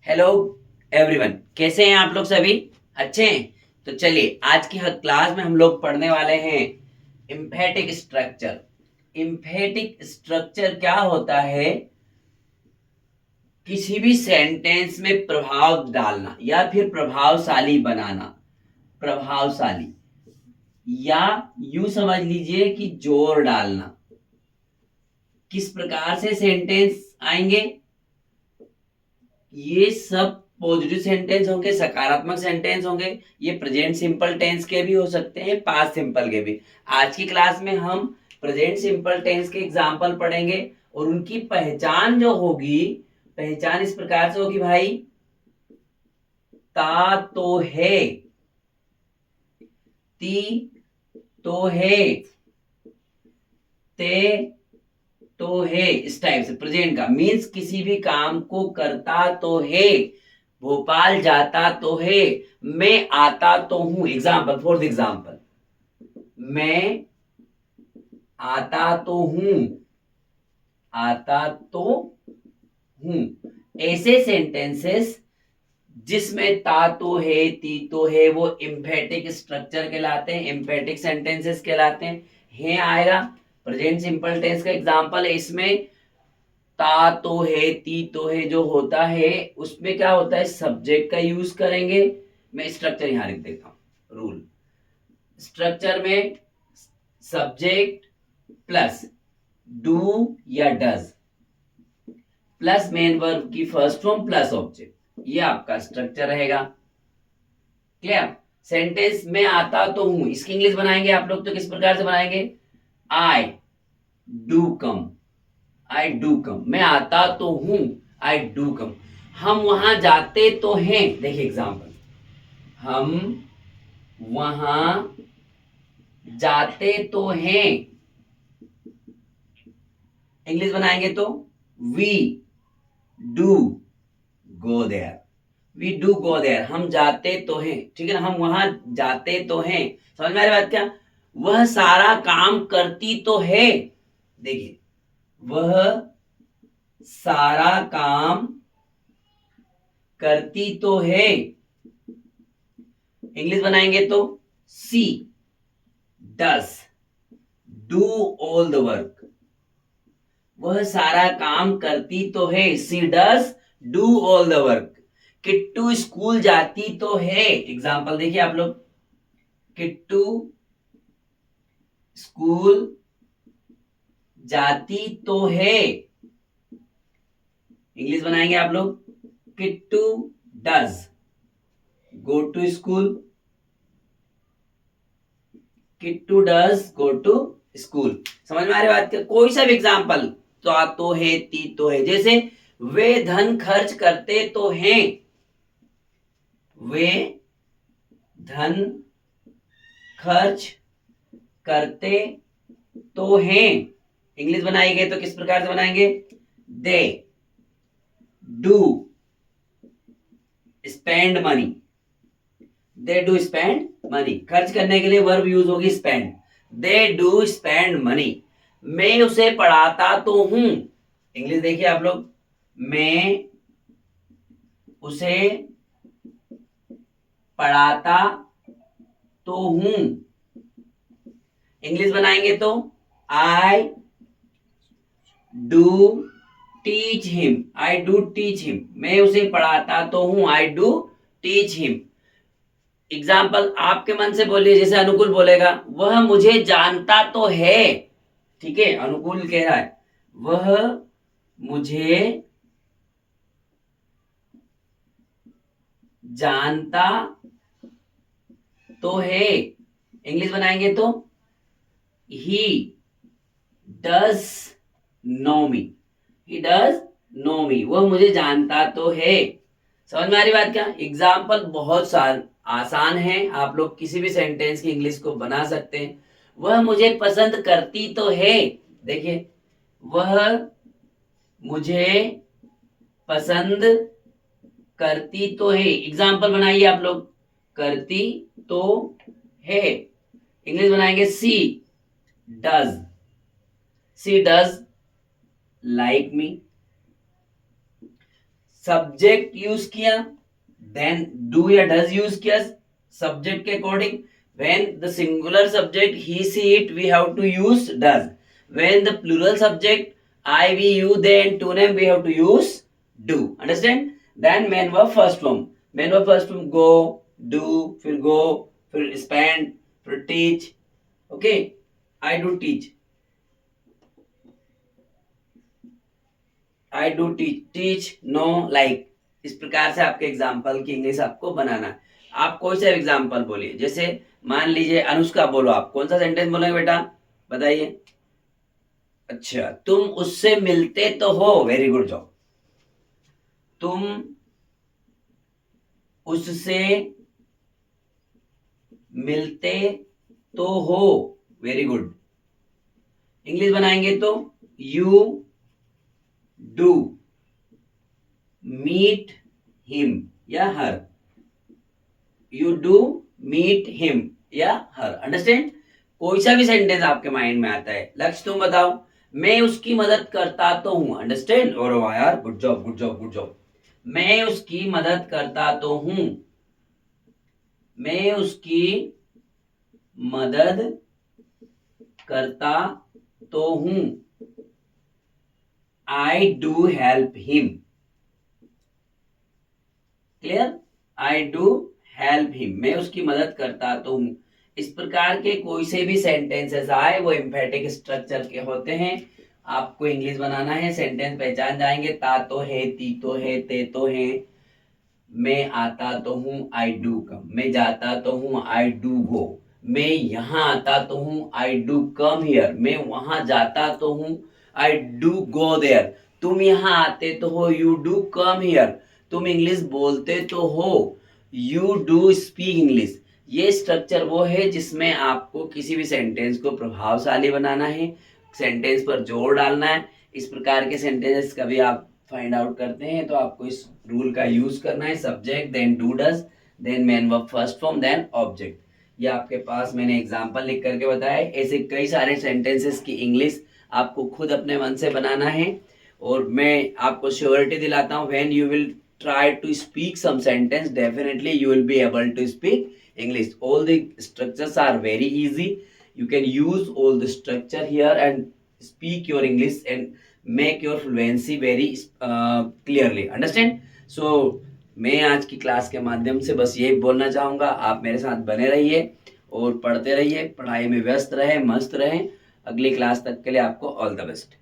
Hello everyone, कैसे हैं आप लोग? सभी अच्छे हैं? तो चलिए आज की क्लास में हम लोग पढ़ने वाले हैं इम्फेटिक स्ट्रक्चर। इम्फेटिक स्ट्रक्चर क्या होता है? किसी भी सेंटेंस में प्रभाव डालना या फिर प्रभावशाली बनाना। प्रभावशाली, या यूं समझ लीजिए कि जोर डालना। किस प्रकार से सेंटेंस आएंगे? ये सब पॉजिटिव सेंटेंस होंगे, सकारात्मक सेंटेंस होंगे। ये प्रेजेंट सिंपल टेंस के भी हो सकते हैं, पास्ट सिंपल के भी। आज की क्लास में हम प्रेजेंट सिंपल टेंस के एग्जाम्पल पढ़ेंगे और उनकी पहचान जो होगी, पहचान इस प्रकार से होगी भाई। ता तो है, ती तो है, ते तो है। इस टाइप से प्रेजेंट का मीन्स किसी भी काम को करता तो है, भोपाल जाता तो है, मैं आता तो हूं। एग्जाम्पल, फॉर एग्जाम्पल, मैं आता तो हूं, आता तो हूं। ऐसे सेंटेंसेस जिसमें ता तो है, ती तो है, वो इम्फेटिक स्ट्रक्चर कहलाते हैं, इम्फेटिक सेंटेंसेस कहलाते हैं। है आएगा, प्रेजेंट सिंपल टेंस का एग्जाम्पल है। इसमें ता तो है, ती तो है जो होता है, उसमें क्या होता है? सब्जेक्ट का यूज करेंगे। मैं स्ट्रक्चर यहां लिख देता हूं। रूल, स्ट्रक्चर में सब्जेक्ट प्लस डू या डज प्लस मेन वर्ब की फर्स्ट फॉर्म प्लस ऑब्जेक्ट, ये आपका स्ट्रक्चर रहेगा। क्लियर? सेंटेंस में आता तो हूं, इसकी इंग्लिश बनाएंगे आप लोग तो किस प्रकार से बनाएंगे? आई do come, I do come. मैं आता तो हूं, आई डू कम। हम वहां जाते तो हैं। देखिए एग्जाम्पल, हम वहां जाते तो हैं। इंग्लिश बनाएंगे तो we do go there, we do go there. हम जाते तो हैं, ठीक है ना, हम वहां जाते तो हैं। समझ में आ रही बात क्या? वह सारा काम करती तो है। देखिए, वह सारा काम करती तो है। इंग्लिश बनाएंगे तो she does do all the work. वह सारा काम करती तो है, she does do all the work. Kittu school जाती तो है। एग्जाम्पल देखिए आप लोग, किट्टू स्कूल जाती तो है। इंग्लिश बनाएंगे आप लोग, Kittu does go to school, Kittu does go to school. समझ में आ रही बात? कोई सा भी एग्जाम्पल, तो है, ती तो है। जैसे वे धन खर्च करते तो हैं, वे धन खर्च करते तो हैं। इंग्लिश बनाएंगे तो किस प्रकार से बनाएंगे? They do spend money, they do spend money. खर्च करने के लिए वर्ब यूज होगी spend, they do spend money. मैं उसे पढ़ाता तो हूं। इंग्लिश देखिए आप लोग, मैं उसे पढ़ाता तो हूं। इंग्लिश बनाएंगे तो I do teach him, I do teach him. मैं उसे पढ़ाता तो हूं, I do teach him. Example आपके मन से बोलिए, जैसे अनुकूल बोलेगा, वह मुझे जानता तो है। ठीक है, अनुकूल कह रहा है वह मुझे जानता तो है। इंग्लिश बनाएंगे तो he does know me, he does know me. वह मुझे जानता तो है। समझ में आ रही बात क्या? एग्जाम्पल बहुत आसान है, आप लोग किसी भी सेंटेंस की इंग्लिश को बना सकते हैं। वह मुझे पसंद करती तो है। देखिए, वह मुझे पसंद करती तो है। एग्जाम्पल बनाइए आप लोग, करती तो है। इंग्लिश बनाएंगे she does, she does like me. Subject use किया, देन डू या डज यूज किया सब्जेक्ट के according. when the singular subject he she it we have to use does. when the plural subject I we you they and to name we have to use do. understand. then main verb first form. main verb first form go, do, फिर go, फिर spend, फिर teach. okay, I do teach. I do teach. teach, know, like. इस प्रकार से आपके example की English आपको बनाना है. आप कोई सा एग्जाम्पल बोलिए. जैसे मान लीजिए अनुष्का बोलो, आप कौन सा सेंटेंस बोलेंगे बेटा बताइए. अच्छा, तुम उससे मिलते तो हो. Very good job. तुम उससे मिलते तो हो. Very good. इंग्लिश बनाएंगे तो यू डू मीट हिम या हर. यू डू मीट हिम या हर. अंडरस्टैंड. कोई सा भी सेंटेंस आपके माइंड में आता है. लक्ष्य तुम बताओ. मैं उसकी मदद करता तो हूं. अंडरस्टैंड. और वाह यार, good job good job good job. मैं उसकी मदद करता तो हूं. मैं उसकी मदद करता तो हूं. I do help him. Clear. I do help him. मैं उसकी मदद करता तो हूं. इस प्रकार के कोई से भी सेंटेंसेस आए वो एम्फेटिक स्ट्रक्चर के होते हैं. आपको इंग्लिश बनाना है. सेंटेंस पहचान जाएंगे. ता तो है, ती तो है, ते तो है. मैं आता तो हूं. I do come. मैं जाता तो हूं. I do go. मैं यहाँ आता तो हूं. I do come here. मैं वहां जाता तो हूं. I do go there. तुम यहाँ आते तो हो. You do come here. तुम इंग्लिश बोलते तो हो. You do speak English. ये स्ट्रक्चर वो है जिसमें आपको किसी भी सेंटेंस को प्रभावशाली बनाना है, सेंटेंस पर जोर डालना है. इस प्रकार के सेंटेंसेस कभी आप फाइंड आउट करते हैं तो आपको इस रूल का यूज करना है. Subject, then do does, then main verb first form, then object. ये आपके पास मैंने एग्जांपल लिख करके बताया. ऐसे कई सारे सेंटेंसेस की इंग्लिश आपको खुद अपने मन से बनाना है. और मैं आपको श्योरिटी दिलाता हूँ, when you will try to speak some sentence, definitely you will be able to speak English. All the structures are very easy. You can use all the structure here and speak your English and make your fluency very clearly. Understand? So मैं आज की class के माध्यम से बस ये बोलना चाहूँगा, आप मेरे साथ बने रहिए और पढ़ते रहिए, पढ़ाई में व्यस्त रहें, मस्त रहें. अगली क्लास तक के लिए आपको ऑल द बेस्ट.